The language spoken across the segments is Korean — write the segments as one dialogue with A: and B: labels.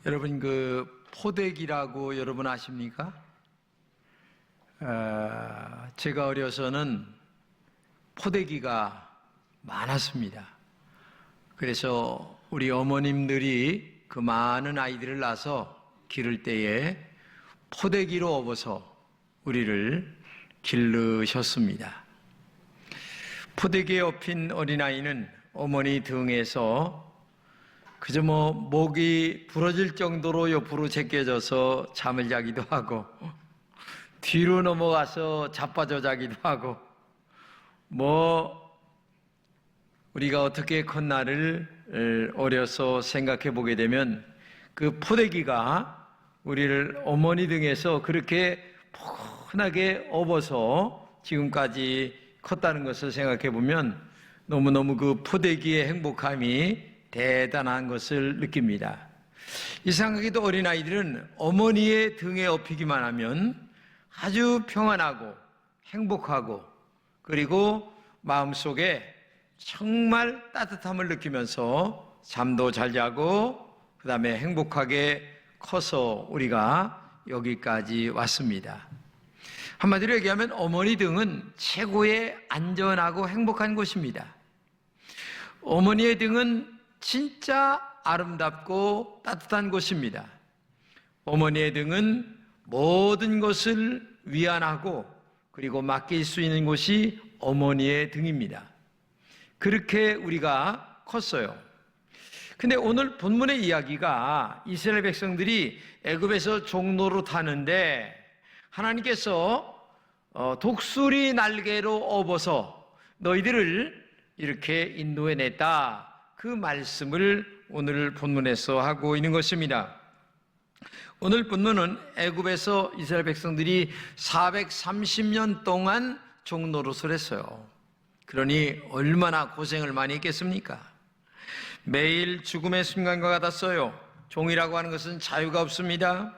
A: 여러분 포대기라고 여러분 아십니까? 제가 어려서는 포대기가 많았습니다. 그래서 우리 어머님들이 그 많은 아이들을 낳아서 기를 때에 포대기로 업어서 우리를 기르셨습니다. 포대기에 업힌 어린아이는 어머니 등에서 그저 목이 부러질 정도로 옆으로 제껴져서 잠을 자기도 하고, 뒤로 넘어가서 자빠져 자기도 하고, 우리가 어떻게 컸나를 어려서 생각해 보게 되면 그 포대기가 우리를 어머니 등에서 그렇게 포근하게 업어서 지금까지 컸다는 것을 생각해 보면 너무너무 그 포대기의 행복함이 대단한 것을 느낍니다. 이상하게도 어린아이들은 어머니의 등에 업히기만 하면 아주 평안하고 행복하고, 그리고 마음속에 정말 따뜻함을 느끼면서 잠도 잘 자고 그 다음에 행복하게 커서 우리가 여기까지 왔습니다. 한마디로 얘기하면 어머니 등은 최고의 안전하고 행복한 곳입니다. 어머니의 등은 진짜 아름답고 따뜻한 곳입니다. 어머니의 등은 모든 것을 위안하고 그리고 맡길 수 있는 곳이 어머니의 등입니다. 그렇게 우리가 컸어요. 근데 오늘 본문의 이야기가 이스라엘 백성들이 애굽에서 종로로 타는데 하나님께서 독수리 날개로 업어서 너희들을 이렇게 인도해냈다, 그 말씀을 오늘 본문에서 하고 있는 것입니다. 오늘 본문은 애굽에서 이스라엘 백성들이 430년 동안 종노릇을 했어요. 그러니 얼마나 고생을 많이 했겠습니까? 매일 죽음의 순간과 같았어요. 종이라고 하는 것은 자유가 없습니다.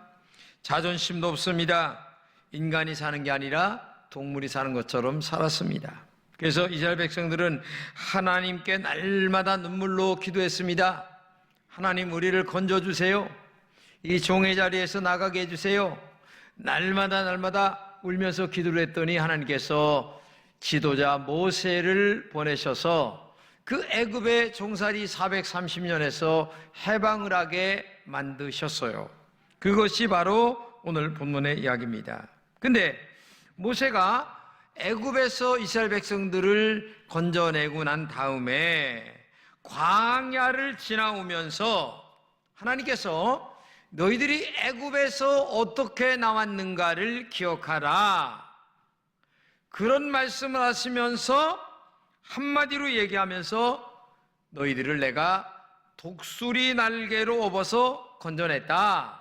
A: 자존심도 없습니다. 인간이 사는 게 아니라 동물이 사는 것처럼 살았습니다. 그래서 이스라엘 백성들은 하나님께 날마다 눈물로 기도했습니다. 하나님, 우리를 건져주세요. 이 종의 자리에서 나가게 해주세요. 날마다 울면서 기도를 했더니 하나님께서 지도자 모세를 보내셔서 그 애굽의 종살이 430년에서 해방을 하게 만드셨어요. 그것이 바로 오늘 본문의 이야기입니다. 근데 모세가 애굽에서 이스라엘 백성들을 건져내고 난 다음에 광야를 지나오면서 하나님께서 너희들이 애굽에서 어떻게 나왔는가를 기억하라, 그런 말씀을 하시면서 한마디로 얘기하면서 너희들을 내가 독수리 날개로 업어서 건져냈다,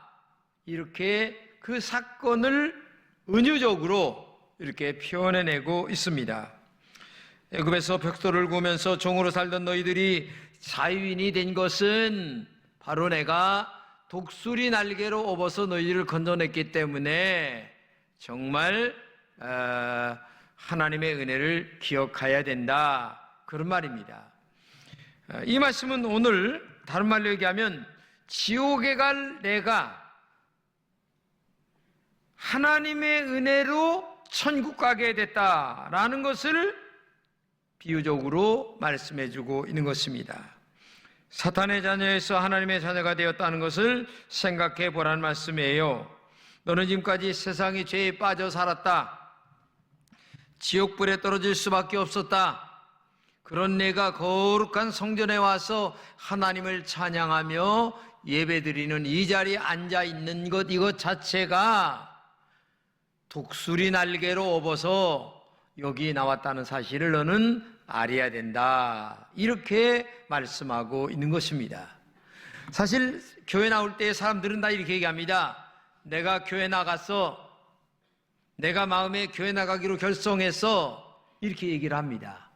A: 이렇게 그 사건을 은유적으로 이렇게 표현해내고 있습니다. 애굽에서 벽돌을 구우면서 종으로 살던 너희들이 자유인이 된 것은 바로 내가 독수리 날개로 업어서 너희들을 건져냈기 때문에 정말 하나님의 은혜를 기억해야 된다, 그런 말입니다. 이 말씀은 오늘 다른 말로 얘기하면 지옥에 갈 내가 하나님의 은혜로 천국 가게 됐다라는 것을 비유적으로 말씀해주고 있는 것입니다. 사탄의 자녀에서 하나님의 자녀가 되었다는 것을 생각해 보라는 말씀이에요. 너는 지금까지 세상의 죄에 빠져 살았다. 지옥불에 떨어질 수밖에 없었다. 그런 내가 거룩한 성전에 와서 하나님을 찬양하며 예배드리는 이 자리에 앉아 있는 것, 이것 자체가 독수리 날개로 업어서 여기 나왔다는 사실을 너는 알아야 된다, 이렇게 말씀하고 있는 것입니다. 사실 교회 나올 때 사람들은 다 이렇게 얘기합니다. 내가 교회 나갔어, 내가 마음에 교회 나가기로 결성했어, 이렇게 얘기를 합니다.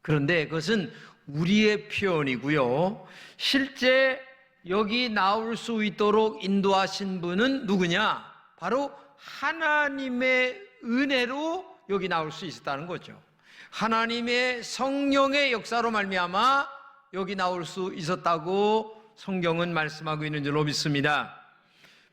A: 그런데 그것은 우리의 표현이고요, 실제 여기 나올 수 있도록 인도하신 분은 누구냐? 바로 하나님의 은혜로 여기 나올 수 있었다는 거죠. 하나님의 성령의 역사로 말미암아 여기 나올 수 있었다고 성경은 말씀하고 있는 줄로 믿습니다.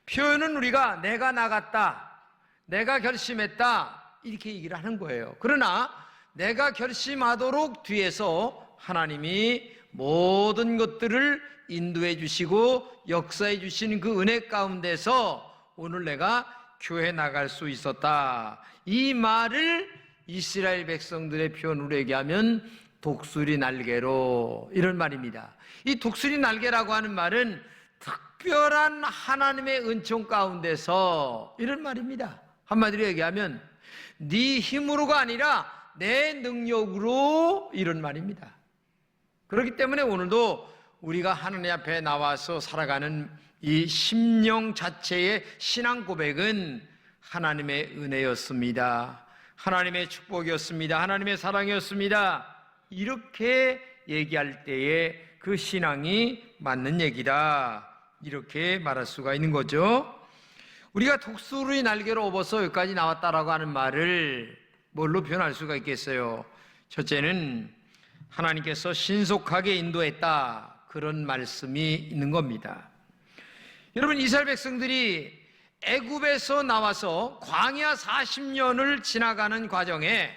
A: 표현은 우리가 내가 나갔다, 내가 결심했다 이렇게 얘기를 하는 거예요. 그러나 내가 결심하도록 뒤에서 하나님이 모든 것들을 인도해 주시고 역사해 주시는 그 은혜 가운데서 오늘 내가 교회 나갈 수 있었다. 이 말을 이스라엘 백성들의 표현으로 얘기하면 독수리 날개로, 이런 말입니다. 이 독수리 날개라고 하는 말은 특별한 하나님의 은총 가운데서, 이런 말입니다. 한마디로 얘기하면 네 힘으로가 아니라 내 능력으로, 이런 말입니다. 그렇기 때문에 오늘도 우리가 하나님 앞에 나와서 살아가는 이 심령 자체의 신앙 고백은 하나님의 은혜였습니다. 하나님의 축복이었습니다. 하나님의 사랑이었습니다. 이렇게 얘기할 때에 그 신앙이 맞는 얘기다, 이렇게 말할 수가 있는 거죠. 우리가 독수리 날개로 업어서 여기까지 나왔다라고 하는 말을 뭘로 표현할 수가 있겠어요? 첫째는 하나님께서 신속하게 인도했다, 그런 말씀이 있는 겁니다. 여러분, 이스라엘 백성들이 애굽에서 나와서 광야 40년을 지나가는 과정에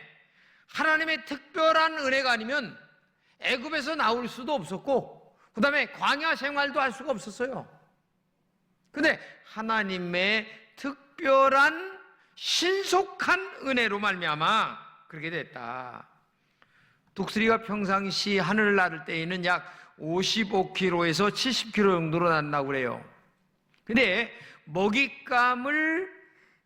A: 하나님의 특별한 은혜가 아니면 애굽에서 나올 수도 없었고, 그 다음에 광야 생활도 할 수가 없었어요. 근데 하나님의 특별한 신속한 은혜로 말미암아 그렇게 됐다. 독수리가 평상시 하늘을 나를 때에는 약 55km에서 70km 정도로 난다고 그래요. 근데 먹잇감을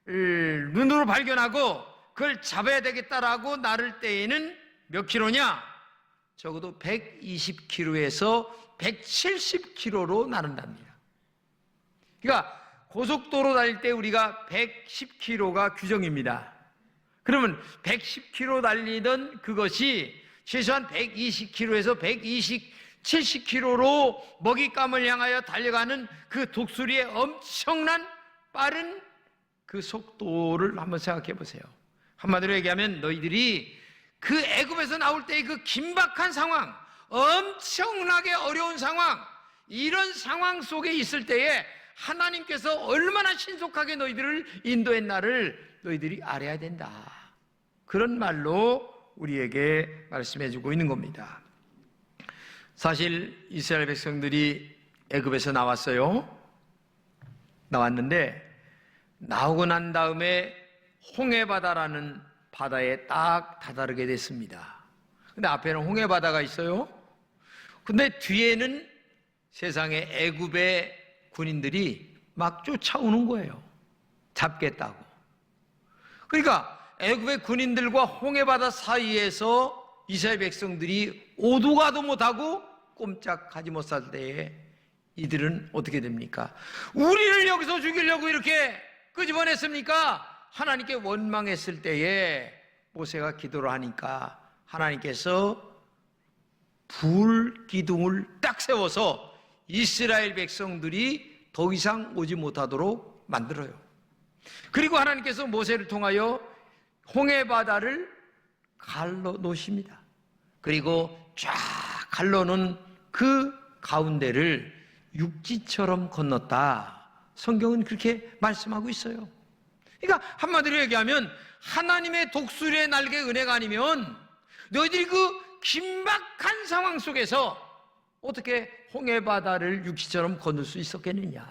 A: 눈으로 발견하고 그걸 잡아야 되겠다라고 나를 때에는 몇 킬로냐? 적어도 120km에서 170km로 나른답니다. 그러니까 고속도로 달릴 때 우리가 110km가 규정입니다. 그러면 110km 달리던 그것이 최소한 120km에서 70km로 먹잇감을 향하여 달려가는 그 독수리의 엄청난 빠른 그 속도를 한번 생각해 보세요. 한마디로 얘기하면 너희들이 그 애굽에서 나올 때의 그 긴박한 상황, 엄청나게 어려운 상황, 이런 상황 속에 있을 때에 하나님께서 얼마나 신속하게 너희들을 인도했나를 너희들이 알아야 된다. 그런 말로 우리에게 말씀해 주고 있는 겁니다. 사실 이스라엘 백성들이 애굽에서 나왔어요. 나왔는데 나오고 난 다음에 홍해바다라는 바다에 딱 다다르게 됐습니다. 근데 앞에는 홍해바다가 있어요. 근데 뒤에는 세상에 애굽의 군인들이 막 쫓아오는 거예요. 잡겠다고. 그러니까 애굽의 군인들과 홍해바다 사이에서 이스라엘 백성들이 오도 가도 못하고 꼼짝하지 못할 때에 이들은 어떻게 됩니까? 우리를 여기서 죽이려고 이렇게 끄집어냈습니까? 하나님께 원망했을 때에 모세가 기도를 하니까 하나님께서 불 기둥을 딱 세워서 이스라엘 백성들이 더 이상 오지 못하도록 만들어요. 그리고 하나님께서 모세를 통하여 홍해바다를 갈라 놓으십니다. 그리고 쫙 갈라놓은 그 가운데를 육지처럼 건넜다. 성경은 그렇게 말씀하고 있어요. 그러니까 한마디로 얘기하면 하나님의 독수리의 날개 은혜가 아니면 너희들이 그 긴박한 상황 속에서 어떻게 홍해바다를 육지처럼 건널 수 있었겠느냐.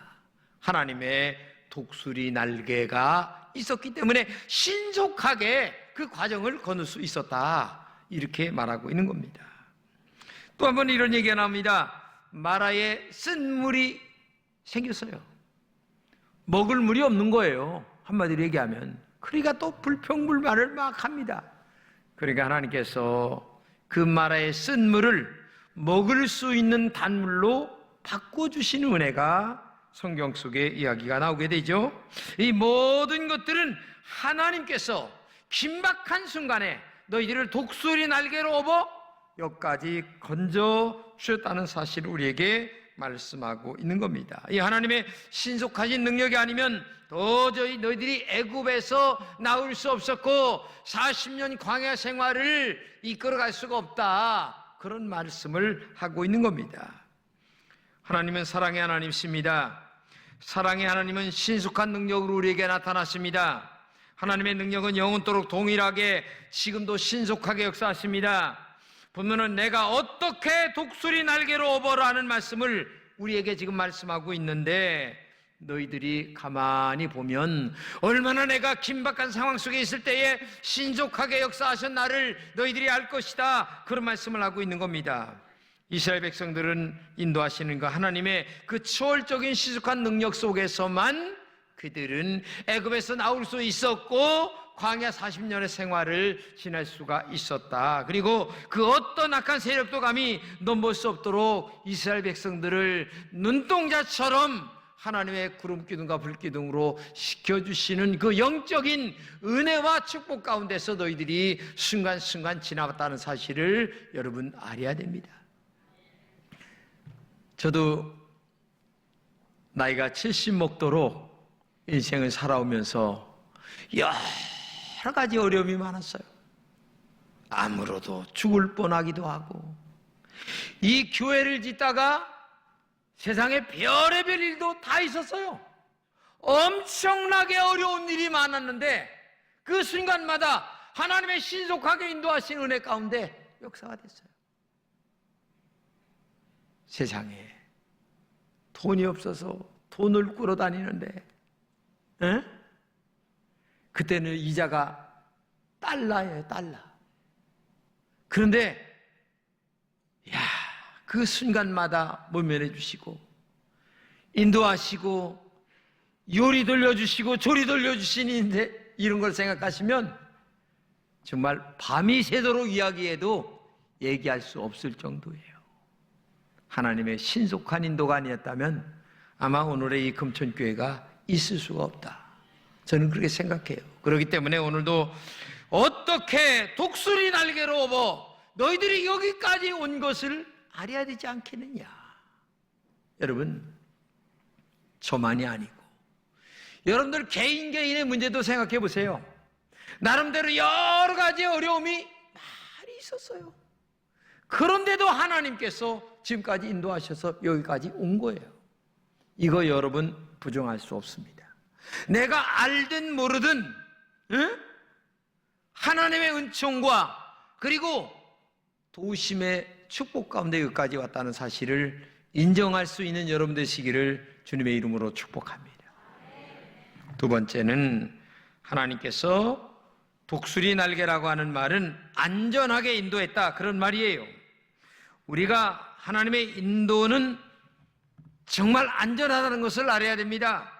A: 하나님의 독수리 날개가 있었기 때문에 신속하게 그 과정을 건널 수 있었다, 이렇게 말하고 있는 겁니다. 또 한 번 이런 얘기가 나옵니다. 마라에 쓴물이 생겼어요. 먹을 물이 없는 거예요. 한마디로 얘기하면. 그러니까 또 불평불만을 막 합니다. 그러니까 하나님께서 그 마라의 쓴물을 먹을 수 있는 단물로 바꿔주시는 은혜가 성경 속에 이야기가 나오게 되죠. 이 모든 것들은 하나님께서 긴박한 순간에 너희들을 독수리 날개로 업어 여기까지 건져 주셨다는 사실을 우리에게 말씀하고 있는 겁니다. 이 하나님의 신속하신 능력이 아니면 도저히 너희들이 애굽에서 나올 수 없었고 40년 광야 생활을 이끌어갈 수가 없다, 그런 말씀을 하고 있는 겁니다. 하나님은 사랑의 하나님이십니다. 사랑의 하나님은 신속한 능력으로 우리에게 나타나십니다. 하나님의 능력은 영원토록 동일하게 지금도 신속하게 역사하십니다. 본문은 내가 어떻게 독수리 날개로 업어라 하는 말씀을 우리에게 지금 말씀하고 있는데, 너희들이 가만히 보면 얼마나 내가 긴박한 상황 속에 있을 때에 신속하게 역사하신 나를 너희들이 알 것이다, 그런 말씀을 하고 있는 겁니다. 이스라엘 백성들은 인도하시는 그 하나님의 그 초월적인 신속한 능력 속에서만 그들은 애굽에서 나올 수 있었고 광야 40년의 생활을 지낼 수가 있었다. 그리고 그 어떤 악한 세력도 감히 넘볼 수 없도록 이스라엘 백성들을 눈동자처럼 하나님의 구름 기둥과 불 기둥으로 시켜주시는 그 영적인 은혜와 축복 가운데서 너희들이 순간순간 지나갔다는 사실을 여러분 알아야 됩니다. 저도 나이가 70 먹도록 인생을 살아오면서 여러 가지 어려움이 많았어요. 암으로도 죽을 뻔하기도 하고, 이 교회를 짓다가 세상에 별의별 일도 다 있었어요. 엄청나게 어려운 일이 많았는데 그 순간마다 하나님의 신속하게 인도하신 은혜 가운데 역사가 됐어요. 세상에 돈이 없어서 돈을 꾸러 다니는데, 그때는 이자가 달러예요, 달러. 그런데 그 순간마다 모면해 주시고 인도하시고 요리 돌려주시고 조리 돌려주시는데, 이런 걸 생각하시면 정말 밤이 새도록 이야기해도 얘기할 수 없을 정도예요. 하나님의 신속한 인도가 아니었다면 아마 오늘의 이 금천교회가 있을 수가 없다, 저는 그렇게 생각해요. 그렇기 때문에 오늘도 어떻게 독수리 날개로 업어 너희들이 여기까지 온 것을 알아야 되지 않겠느냐. 여러분, 저만이 아니고 여러분들 개인의 문제도 생각해 보세요. 나름대로 여러 가지 어려움이 많이 있었어요. 그런데도 하나님께서 지금까지 인도하셔서 여기까지 온 거예요. 이거 여러분 부정할 수 없습니다. 내가 알든 모르든 하나님의 은총과 그리고 도우심의 축복 가운데 여기까지 왔다는 사실을 인정할 수 있는 여러분 되시기를 주님의 이름으로 축복합니다. 두 번째는 하나님께서 독수리 날개라고 하는 말은 안전하게 인도했다, 그런 말이에요. 우리가 하나님의 인도는 정말 안전하다는 것을 알아야 됩니다.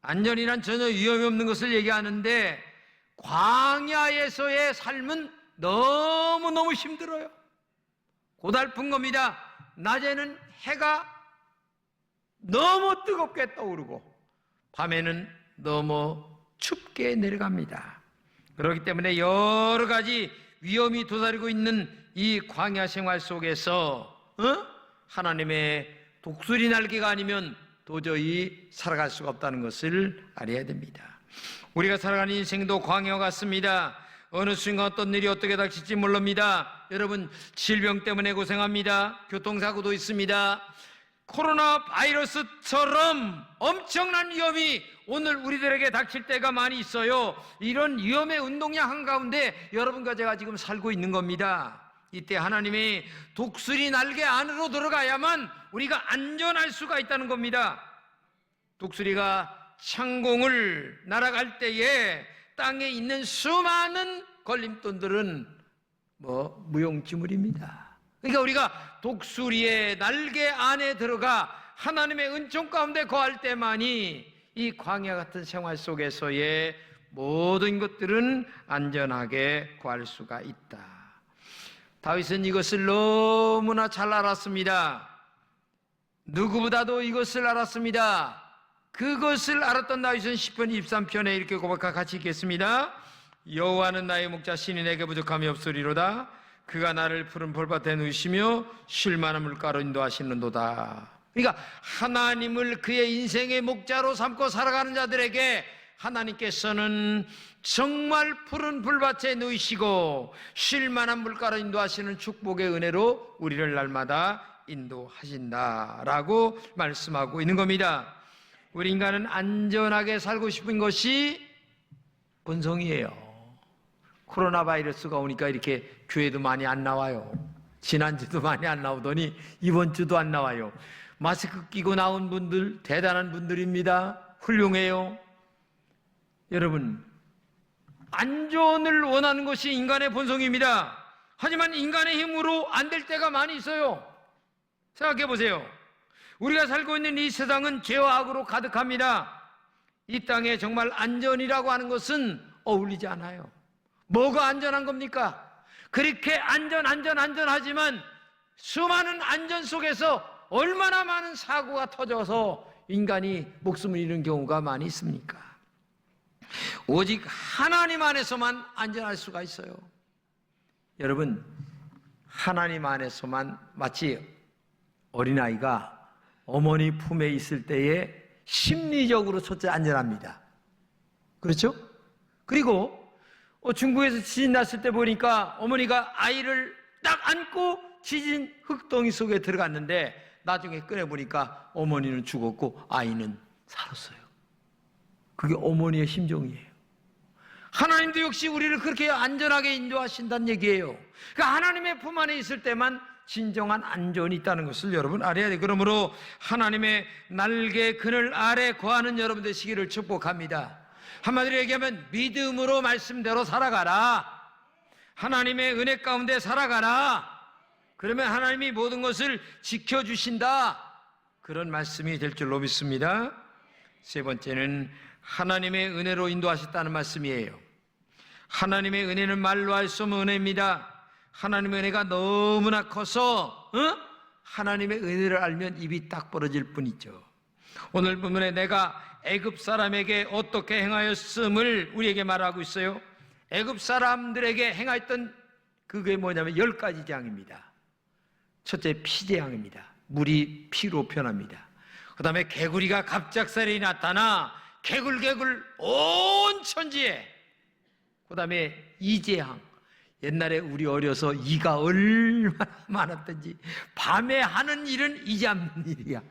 A: 안전이란 전혀 위험이 없는 것을 얘기하는데, 광야에서의 삶은 너무너무 힘들어요. 고달픈 겁니다. 낮에는 해가 너무 뜨겁게 떠오르고 밤에는 너무 춥게 내려갑니다. 그렇기 때문에 여러 가지 위험이 도사리고 있는 이 광야 생활 속에서 하나님의 독수리 날개가 아니면 도저히 살아갈 수가 없다는 것을 알아야 됩니다. 우리가 살아가는 인생도 광야 같습니다. 어느 순간 어떤 일이 어떻게 닥칠지 모릅니다. 여러분, 질병 때문에 고생합니다. 교통사고도 있습니다. 코로나 바이러스처럼 엄청난 위험이 오늘 우리들에게 닥칠 때가 많이 있어요. 이런 위험의 운동량 한가운데 여러분과 제가 지금 살고 있는 겁니다. 이때 하나님이 독수리 날개 안으로 들어가야만 우리가 안전할 수가 있다는 겁니다. 독수리가 창공을 날아갈 때에 땅에 있는 수많은 걸림돌들은 무용지물입니다. 그러니까 우리가 독수리의 날개 안에 들어가 하나님의 은총 가운데 거할 때만이 이 광야 같은 생활 속에서의 모든 것들은 안전하게 거할 수가 있다. 다윗은 이것을 너무나 잘 알았습니다. 누구보다도 이것을 알았습니다. 그것을 알았던 다윗은 시편 23편에 이렇게 고백하고 같이 읽겠습니다. 여호와는 나의 목자, 신이 내게 부족함이 없으리로다. 그가 나를 푸른 풀밭에 누이시며 쉴 만한 물가로 인도하시는도다. 그러니까 하나님을 그의 인생의 목자로 삼고 살아가는 자들에게 하나님께서는 정말 푸른 풀밭에 누이시고 쉴 만한 물가로 인도하시는 축복의 은혜로 우리를 날마다 인도하신다라고 말씀하고 있는 겁니다. 우리 인간은 안전하게 살고 싶은 것이 본성이에요. 코로나 바이러스가 오니까 이렇게 교회도 많이 안 나와요. 지난주도 많이 안 나오더니 이번 주도 안 나와요. 마스크 끼고 나온 분들 대단한 분들입니다. 훌륭해요. 여러분, 안전을 원하는 것이 인간의 본성입니다. 하지만 인간의 힘으로 안 될 때가 많이 있어요. 생각해 보세요. 우리가 살고 있는 이 세상은 죄와 악으로 가득합니다. 이 땅에 정말 안전이라고 하는 것은 어울리지 않아요. 뭐가 안전한 겁니까? 그렇게 안전하지만 수많은 안전 속에서 얼마나 많은 사고가 터져서 인간이 목숨을 잃는 경우가 많이 있습니까? 오직 하나님 안에서만 안전할 수가 있어요. 여러분, 하나님 안에서만, 마치 어린아이가 어머니 품에 있을 때에 심리적으로 첫째 안전합니다. 그렇죠? 그리고 중국에서 지진 났을 때 보니까 어머니가 아이를 딱 안고 지진 흙덩이 속에 들어갔는데 나중에 꺼내보니까 어머니는 죽었고 아이는 살았어요. 그게 어머니의 심정이에요. 하나님도 역시 우리를 그렇게 안전하게 인도하신다는 얘기예요. 그러니까 하나님의 품 안에 있을 때만 진정한 안전이 있다는 것을 여러분 알아야 돼요. 그러므로 하나님의 날개 그늘 아래 거하는 여러분 되시기를 축복합니다. 한마디로 얘기하면 믿음으로 말씀대로 살아가라. 하나님의 은혜 가운데 살아가라. 그러면 하나님이 모든 것을 지켜주신다. 그런 말씀이 될 줄로 믿습니다. 세 번째는 하나님의 은혜로 인도하셨다는 말씀이에요. 하나님의 은혜는 말로 할 수 없는 은혜입니다. 하나님의 은혜가 너무나 커서 하나님의 은혜를 알면 입이 딱 벌어질 뿐이죠. 오늘 본문에 내가 애굽 사람에게 어떻게 행하였음을 우리에게 말하고 있어요. 애굽 사람들에게 행하였던 그게 뭐냐면 10가지 재앙입니다. 첫째, 피재앙입니다. 물이 피로 변합니다. 그 다음에 개구리가 갑작스레 나타나 개굴개굴 온 천지에. 그 다음에 이재앙. 옛날에 우리 어려서 이가 얼마나 많았던지 밤에 하는 일은 이제 하는 일이야.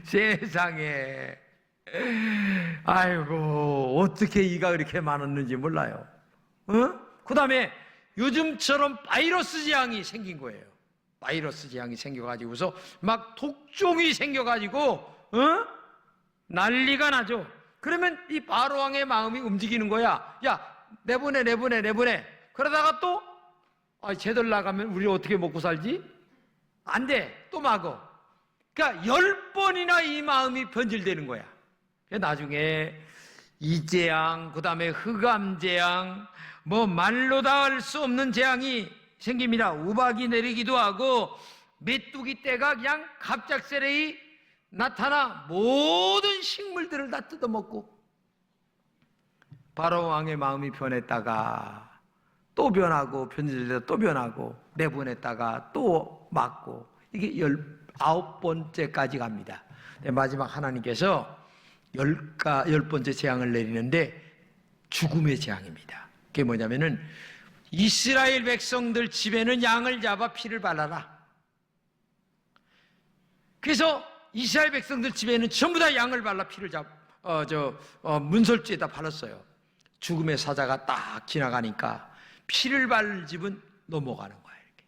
A: 세상에. 아이고, 어떻게 이가 그렇게 많았는지 몰라요. 그 다음에 요즘처럼 바이러스 재앙이 생긴 거예요. 바이러스 재앙이 생겨가지고서 막 독종이 생겨가지고 난리가 나죠. 그러면 이 바로왕의 마음이 움직이는 거야. 야, 내보내. 그러다가 또 쟤들 나가면 우리 어떻게 먹고 살지? 안 돼. 또 막어. 그러니까 10번이나 이 마음이 변질되는 거야. 나중에 이재앙, 그 다음에 흑암재앙, 뭐 말로 다 할 수 없는 재앙이 생깁니다. 우박이 내리기도 하고 메뚜기 떼가 그냥 갑작스레 나타나 모든 식물들을 다 뜯어먹고, 바로왕의 마음이 변했다가 또 변하고 변질되다 또 변하고 내보냈다가 또 막고, 이게 19번째까지 갑니다. 마지막 하나님께서 10번째 재앙을 내리는데 죽음의 재앙입니다. 그게 뭐냐면은 이스라엘 백성들 집에는 양을 잡아 피를 발라라. 그래서 이스라엘 백성들 집에는 전부 다 양을 발라 피를 문설주에다 발랐어요. 죽음의 사자가 딱 지나가니까 피를 바를 집은 넘어가는 거야. 이렇게.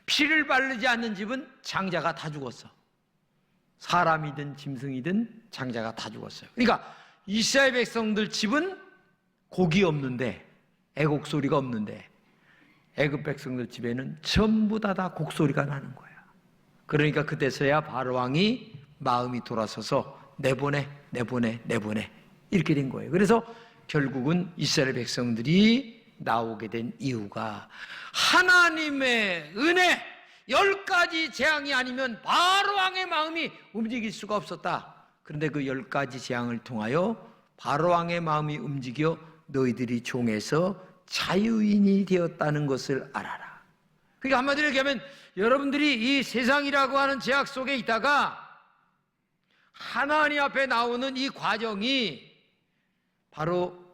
A: 피를 바르지 않는 집은 장자가 다 죽었어. 사람이든 짐승이든 장자가 다 죽었어요. 그러니까 이스라엘 백성들 집은 곡이 없는데, 애곡소리가 없는데, 애굽 백성들 집에는 전부 다 곡소리가 나는 거야. 그러니까 그때서야 바로왕이 마음이 돌아서서 내보내 이렇게 된 거예요. 그래서 결국은 이스라엘 백성들이 나오게 된 이유가 하나님의 은혜, 10가지 재앙이 아니면 바로왕의 마음이 움직일 수가 없었다. 그런데 그 10가지 재앙을 통하여 바로왕의 마음이 움직여 너희들이 종에서 자유인이 되었다는 것을 알아라. 그러니까 한마디로 얘기하면 여러분들이 이 세상이라고 하는 제약 속에 있다가 하나님 앞에 나오는 이 과정이 바로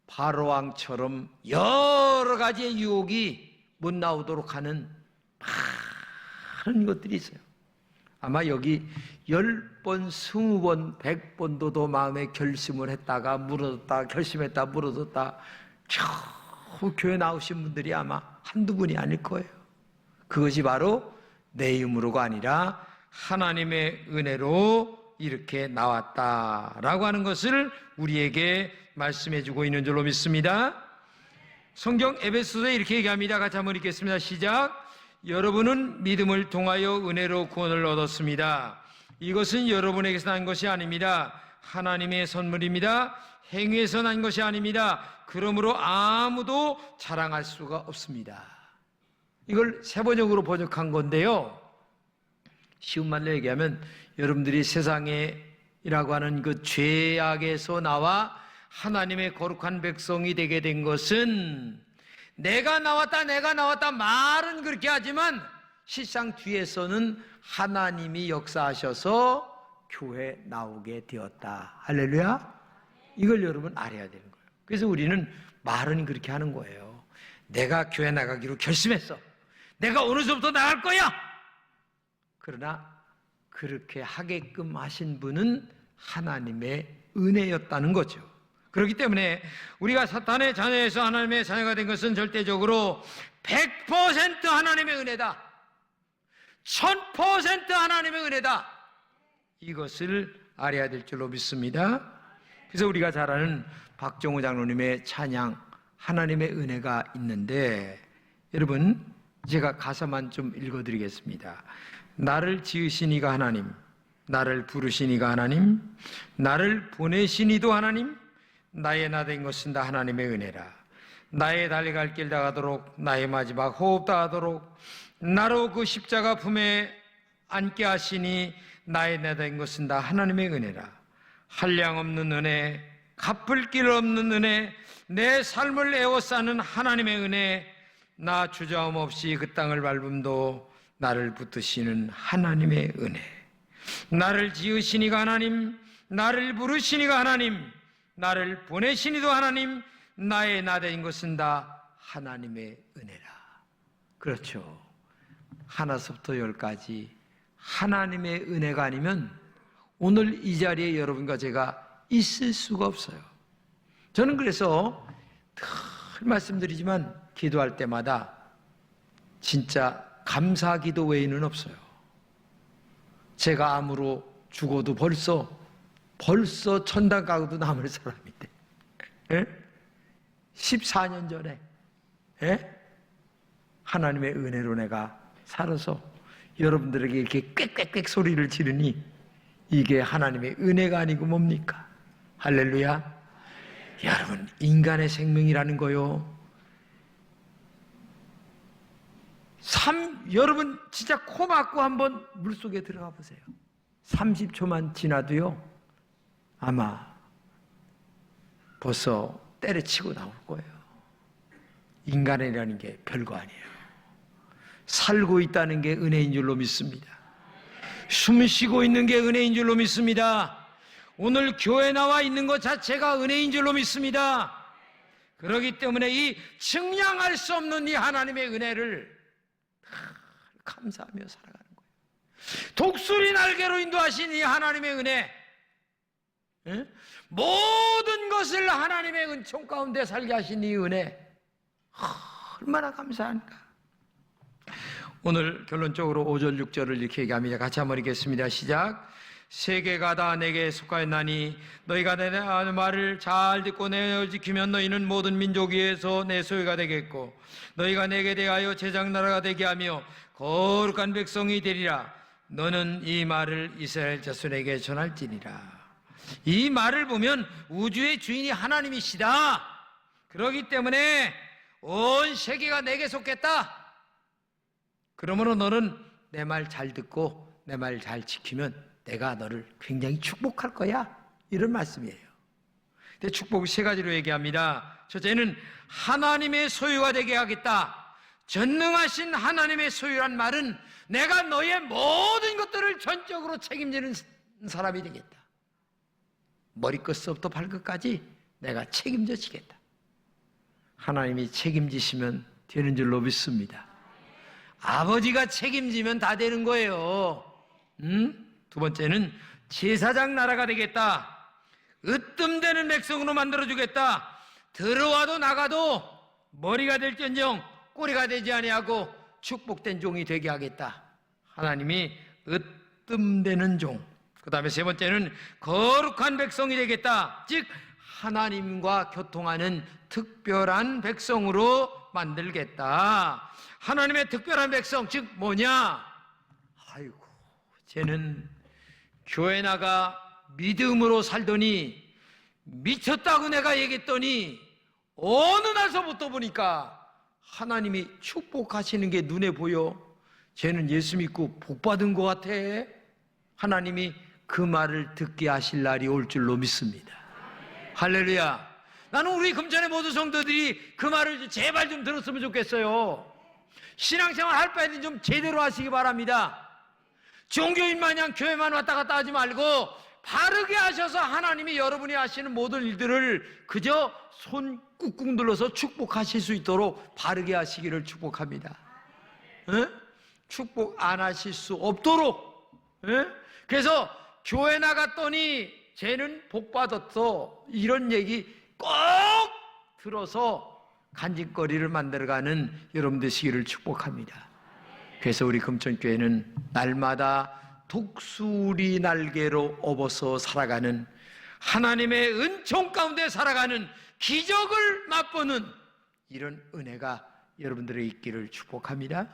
A: 바로왕처럼 여러 가지의 유혹이 못 나오도록 하는 하는 것들이 있어요. 아마 여기 10번, 20번, 100번도 더 마음에 결심을 했다가 무너졌다, 결심했다, 무너졌다 겨우 교회 나오신 분들이 아마 한두 분이 아닐 거예요. 그것이 바로 내 힘으로가 아니라 하나님의 은혜로 이렇게 나왔다라고 하는 것을 우리에게 말씀해 주고 있는 줄로 믿습니다. 성경 에베소서에 이렇게 얘기합니다. 같이 한번 읽겠습니다. 시작. 여러분은 믿음을 통하여 은혜로 구원을 얻었습니다. 이것은 여러분에게서 난 것이 아닙니다. 하나님의 선물입니다. 행위에서 난 것이 아닙니다. 그러므로 아무도 자랑할 수가 없습니다. 이걸 세번역으로 번역한 건데요, 쉬운 말로 얘기하면 여러분들이 세상이라고 하는 그 죄악에서 나와 하나님의 거룩한 백성이 되게 된 것은 내가 나왔다 말은 그렇게 하지만 실상 뒤에서는 하나님이 역사하셔서 교회 나오게 되었다. 할렐루야. 이걸 여러분 알아야 되는 거예요. 그래서 우리는 말은 그렇게 하는 거예요. 내가 교회 나가기로 결심했어. 내가 오늘부터 나갈 거야. 그러나 그렇게 하게끔 하신 분은 하나님의 은혜였다는 거죠. 그렇기 때문에 우리가 사탄의 자녀에서 하나님의 자녀가 된 것은 절대적으로 100% 하나님의 은혜다, 1000% 하나님의 은혜다, 이것을 알아야 될 줄로 믿습니다. 그래서 우리가 잘 아는 박정우 장로님의 찬양 하나님의 은혜가 있는데, 여러분 제가 가사만 좀 읽어드리겠습니다. 나를 지으신 이가 하나님, 나를 부르신 이가 하나님, 나를 보내신 이도 하나님, 나의 나 된 것은 다 하나님의 은혜라. 나의 달려갈 길 다가도록, 나의 마지막 호흡 다하도록 나로 그 십자가 품에 앉게 하시니 나의 나 된 것은 다 하나님의 은혜라. 한량없는 은혜, 갚을 길 없는 은혜, 내 삶을 에워싸는 하나님의 은혜, 나 주저함 없이 그 땅을 밟음도 나를 붙드시는 하나님의 은혜, 나를 지으시니가 하나님, 나를 부르시니가 하나님, 나를 보내시니도 하나님, 나의 나 된 것은 다 하나님의 은혜라. 그렇죠. 하나서부터 열까지 하나님의 은혜가 아니면 오늘 이 자리에 여러분과 제가 있을 수가 없어요. 저는 그래서 늘 말씀드리지만 기도할 때마다 진짜 감사 기도 외에는 없어요. 제가 암으로 죽어도 벌써 천당 가고도 남을 사람인데, 예? 14년 전에, 예? 하나님의 은혜로 내가 살아서 여러분들에게 이렇게 꽥꽥꽥 소리를 지르니 이게 하나님의 은혜가 아니고 뭡니까? 할렐루야. 여러분, 인간의 생명이라는 거요, 여러분 진짜 코 막고 한번 물속에 들어가 보세요. 30초만 지나도요 아마 벌써 때려치고 나올 거예요. 인간이라는 게 별거 아니에요. 살고 있다는 게 은혜인 줄로 믿습니다. 숨 쉬고 있는 게 은혜인 줄로 믿습니다. 오늘 교회 나와 있는 것 자체가 은혜인 줄로 믿습니다. 그렇기 때문에 이 측량할 수 없는 이 하나님의 은혜를 감사하며 살아가는 거예요. 독수리 날개로 인도하신 이 하나님의 은혜, 모든 것을 하나님의 은총 가운데 살게 하신 이 은혜, 얼마나 감사한가. 오늘 결론적으로 5절 6절을 이렇게 얘기합니다. 같이 한번 읽겠습니다. 시작. 세계가 다 내게 속하였나니 너희가 내 말을 잘 듣고 내어 지키면 너희는 모든 민족 위에서 내 소유가 되겠고 너희가 내게 대하여 제장 나라가 되게 하며 거룩한 백성이 되리라. 너는 이 말을 이스라엘 자손에게 전할지니라. 이 말을 보면 우주의 주인이 하나님이시다. 그렇기 때문에 온 세계가 내게 속했다. 그러므로 너는 내 말 잘 듣고 내 말 잘 지키면 내가 너를 굉장히 축복할 거야. 이런 말씀이에요. 근데 축복을 세 가지로 얘기합니다. 첫째는 하나님의 소유가 되게 하겠다. 전능하신 하나님의 소유란 말은 내가 너의 모든 것들을 전적으로 책임지는 사람이 되겠다. 머리끝부터 발끝까지 내가 책임져 지겠다. 하나님이 책임지시면 되는 줄로 믿습니다. 아버지가 책임지면 다 되는 거예요. 두 번째는 제사장 나라가 되겠다. 으뜸되는 백성으로 만들어주겠다. 들어와도 나가도 머리가 될지언정 꼬리가 되지 아니하고 축복된 종이 되게 하겠다. 하나님이 으뜸되는 종. 그 다음에 세 번째는 거룩한 백성이 되겠다. 즉 하나님과 교통하는 특별한 백성으로 만들겠다. 하나님의 특별한 백성, 즉 뭐냐? 아이고, 쟤는 교회 나가 믿음으로 살더니 미쳤다고 내가 얘기했더니 어느 날서부터 보니까 하나님이 축복하시는 게 눈에 보여. 쟤는 예수 믿고 복 받은 것 같아. 하나님이 그 말을 듣게 하실 날이 올 줄로 믿습니다. 할렐루야. 나는 우리 금천의 모든 성도들이 그 말을 제발 좀 들었으면 좋겠어요. 신앙생활 할 바에는 좀 제대로 하시기 바랍니다. 종교인 마냥 교회만 왔다 갔다 하지 말고 바르게 하셔서 하나님이 여러분이 하시는 모든 일들을 그저 손 꾹꾹 눌러서 축복하실 수 있도록 바르게 하시기를 축복합니다. 축복 안 하실 수 없도록. 그래서 교회 나갔더니 쟤는 복 받았어, 이런 얘기 꼭 들어서 간직거리를 만들어가는 여러분 되시기를 축복합니다. 그래서 우리 금천교회는 날마다 독수리 날개로 업어서 살아가는, 하나님의 은총 가운데 살아가는, 기적을 맛보는 이런 은혜가 여러분들의 있기를 축복합니다.